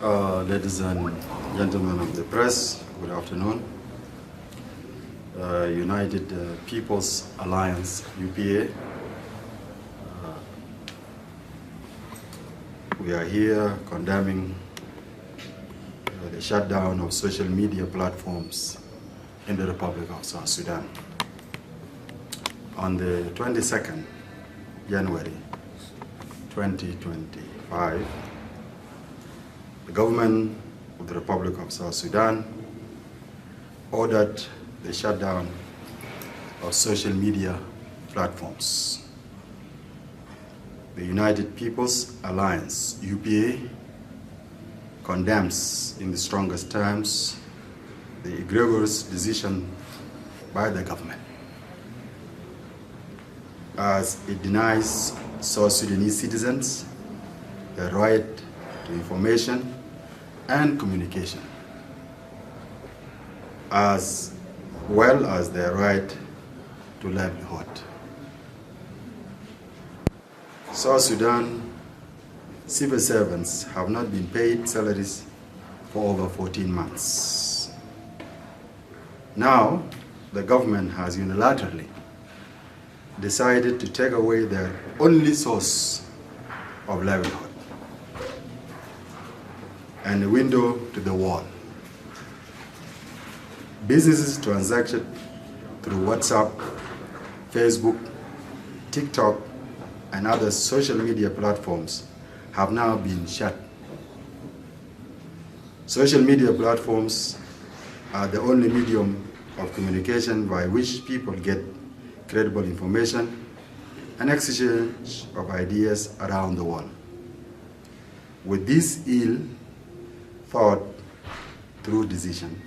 Ladies and gentlemen of the press, good afternoon. United People's Alliance, UPA. We are here condemning the shutdown of social media platforms in the Republic of South Sudan. On the 22nd January 2025, the government of the Republic of South Sudan ordered the shutdown of social media platforms. The United People's Alliance, UPA, condemns in the strongest terms the egregious decision by the government, as it denies South Sudanese citizens the right to information and communication, as well as their right to livelihood. South Sudan civil servants have not been paid salaries for over 14 months. Now, the government has unilaterally decided to take away their only source of livelihood and a window to the world. Businesses transacted through WhatsApp, Facebook, Tik-Tok, and other social media platforms have now been shut. Social media platforms are the only medium of communication by which people get credible information and exchange of ideas around the world. With this ill thought through decision,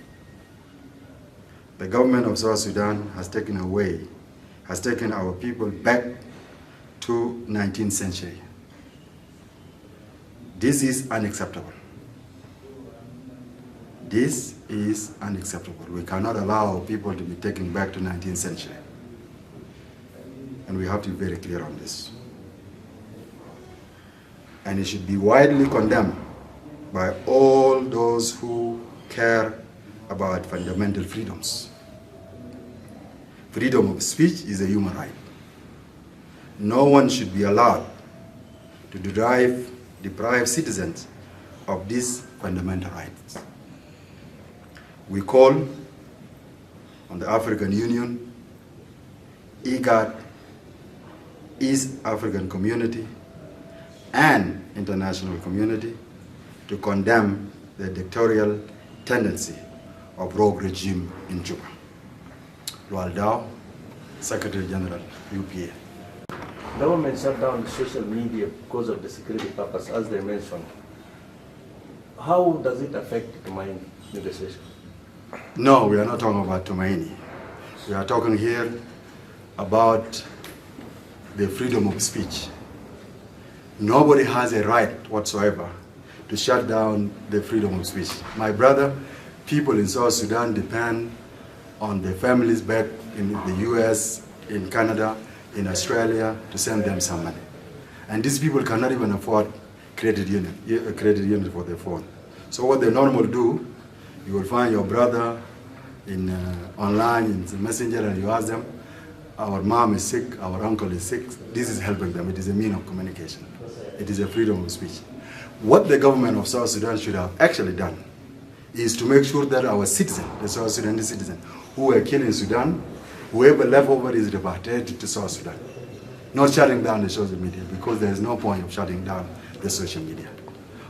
the government of South Sudan has taken our people back to 19th century. This is unacceptable. This is unacceptable. We cannot allow people to be taken back to 19th century. And we have to be very clear on this. And it should be widely condemned by all those who care about fundamental freedoms. Freedom of speech is a human right. No one should be allowed to deprive citizens of these fundamental rights. We call on the African Union, IGAD, East African Community, and international community to condemn the dictatorial tendency of rogue regime in Juba. Lual Dao, Secretary General, UPA. Government shut down social media because of the security purpose, as they mentioned. How does it affect the mine negotiation? No, we are not talking about Tumaini. We are talking here about the freedom of speech. Nobody has a right whatsoever to shut down the freedom of speech. My brother, people in South Sudan depend on their families back in the US, in Canada, in Australia to send them some money. And these people cannot even afford a credit unit for their phone. So what they normally do, you will find your brother online in the messenger and you ask them, our mom is sick, our uncle is sick. This is helping them. It is a means of communication. It is a freedom of speech. What the government of South Sudan should have actually done is to make sure that our citizens, the South Sudanese citizens, who were killed in Sudan, whoever left over is repatriated to South Sudan. Not shutting down the social media, because there is no point of shutting down the social media.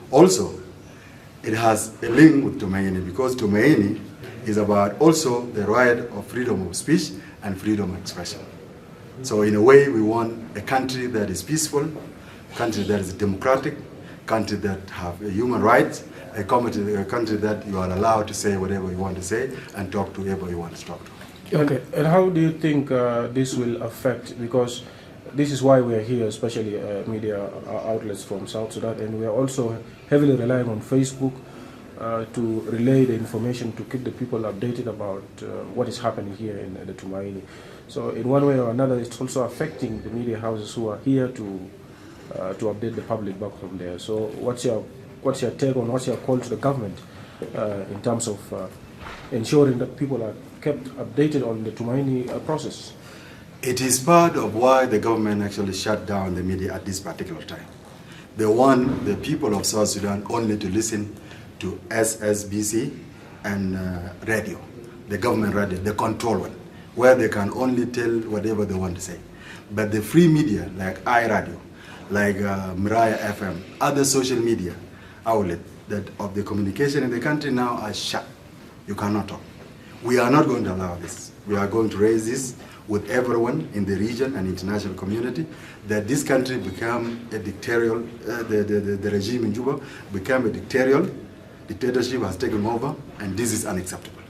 Also, it has a link with Tumaini, because Tumaini is about also the right of freedom of speech and freedom of expression. So in a way, we want a country that is peaceful, a country that is democratic, a country that have human rights, a country that you are allowed to say whatever you want to say and talk to whoever you want to talk to. Okay, and how do you think this will affect, because this is why we are here, especially media outlets from South Sudan, and we are also heavily relying on Facebook to relay the information to keep the people updated about what is happening here in the Tumaini. So in one way or another, it's also affecting the media houses who are here to update the public back from there. So what's your what's your take on what's your call to the government in terms of ensuring that people are kept updated on the Tumaini process? It is part of why the government actually shut down the media at this particular time. They want the people of South Sudan only to listen to SSBC and radio, the government radio, the control one, where they can only tell whatever they want to say. But the free media, like iRadio, like Miraya FM, other social media outlets that of the communication in the country now are shut. You cannot talk. We are not going to allow this. We are going to raise this with everyone in the region and international community, that this country become a dictatorial, the regime in Juba become a dictatorship has taken over, and this is unacceptable.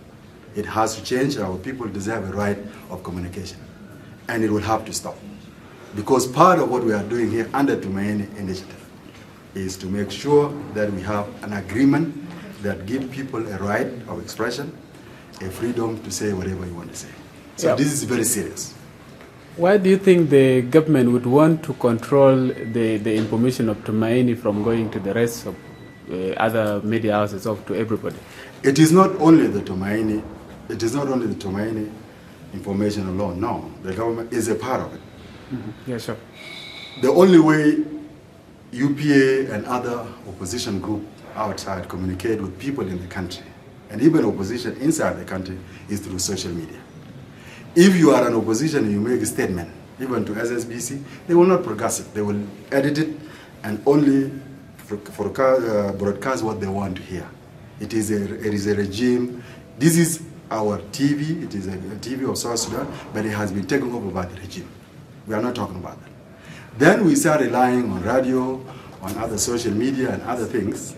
It has to change. Our people deserve a right of communication, and it will have to stop. Because part of what we are doing here under Tumaini initiative is to make sure that we have an agreement that gives people a right of expression, a freedom to say whatever you want to say. So this is very serious. Why do you think the government would want to control the information of Tumaini from going to the rest of other media houses, or to everybody? It is not only the Tumaini, information alone. No, the government is a part of it. Mm-hmm. Yeah, sure. The only way UPA and other opposition group outside communicate with people in the country, and even opposition inside the country, is through social media. If you are an opposition and you make a statement, even to SSBC, they will not broadcast it. They will edit it and only broadcast what they want to hear. It is a regime. This is our TV. It is a TV of South Sudan, but it has been taken over by the regime. We are not talking about that. Then we start relying on radio, on other social media and other things.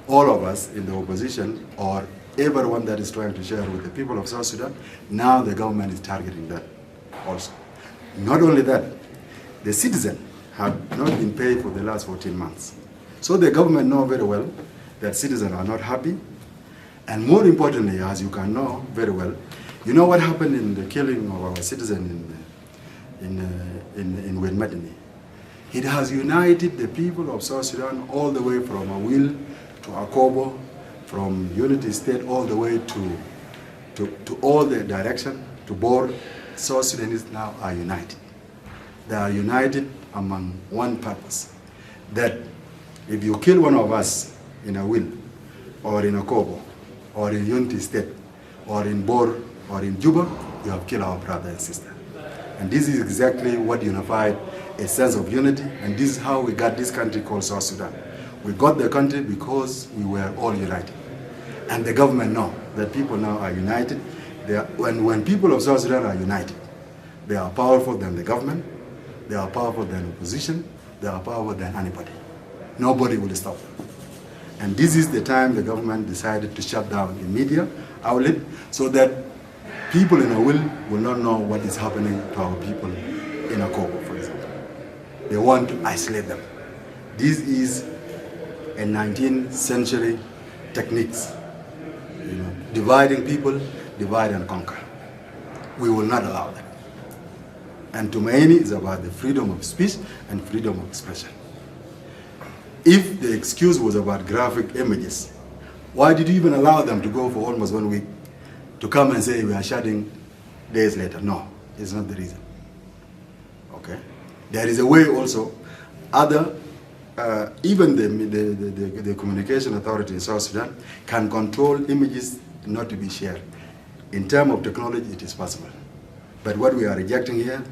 All of us in the opposition, or everyone that is trying to share with the people of South Sudan, now the government is targeting that also. Not only that, the citizens have not been paid for the last 14 months. So the government knows very well that citizens are not happy. And more importantly, as you can know very well, you know what happened in the killing of our citizen in Wedmadini. It has united the people of South Sudan all the way from Awil to Akobo, from Unity State all the way to all the direction, to Bor. South Sudanese now are united. They are united among one purpose, that if you kill one of us in Awil, or in Akobo, or in Unity State, or in Bor, or in Juba, you have killed our brother and sister. And this is exactly what unified a sense of unity, and this is how we got this country called South Sudan. We got the country because we were all united. And the government knows that people now are united. When people of South Sudan are united, they are powerful than the government, they are powerful than opposition, they are powerful than anybody. Nobody will stop them. And this is the time the government decided to shut down the media outlet so that people in Awil will not know what is happening to our people in Akobo, for example. They want to isolate them. This is a 19th century techniques. Dividing people, divide and conquer. We will not allow that. And Tumaini is about the freedom of speech and freedom of expression. If the excuse was about graphic images, why did you even allow them to go for almost 1 week to come and say we are shutting days later? No, it's not the reason. Okay? There is a way also, even the communication authority in South Sudan can control images not to be shared. In terms of technology, it is possible. But what we are rejecting here,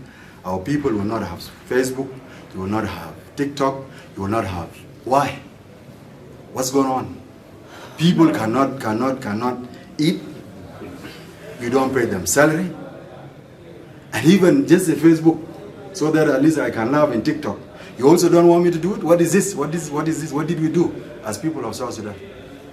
our people will not have Facebook, they will not have Tik-Tok, they will not have. Why? What's going on? People cannot eat. You don't pay them salary. And even just a Facebook, so that at least I can laugh in TikTok. You also don't want me to do it? What is this? What is this? What did we do as people of South Sudan?